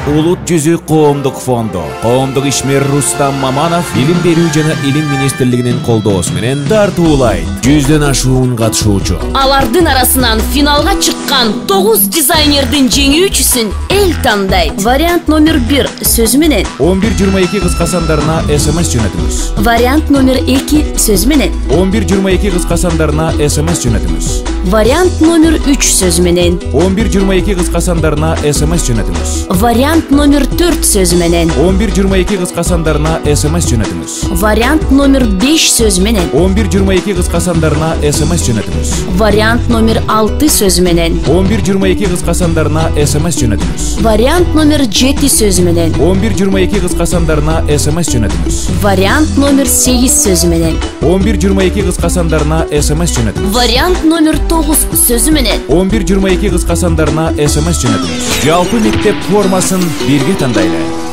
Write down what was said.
Улут жүзү коомдук фонду, коомдук ишмер Рустам Маманов илим берүү жана илим министрлигинин колдоосу менен тартуулайт. 100дөн ашуун катышуучу. Алардын арасынан финалга чыккан 9 дизайнердин жеңүүчүсүн эл тандайт. Вариант номер 1 сөзү менен 1122 кыска сандарына СМС жөнөтүңүз. Вариант номер 2 сөзү менен 1122 кыска сандарына СМС жөнөтүңүз. Вариант номер 3 сөзү менен 1122 кыска сандарына СМС жөнөтүңүз. Вариант номер 4 сөзү менен 1122 кыска сандарына СМС жөнөтүңүз. Вариант номер 5 сөзү менен 1122 кыска сандарына СМС жөнөтүңүз. Вариант номер 6 сөзү менен 1122 кыска сандарына СМС жөнөтүңүз. Вариант номер 7 сөзү менен 1122 кыска сандарына СМС жөнөтүңүз. Вариант номер 8 сөзү менен 1122 кыска сандарына СМС жөнөтүңүз. Вариант номер 9 сөзү менен 1122 кыска сандарына СМС жөнөтүңүз. Жалпы мектеп формасын бирге тандайлы.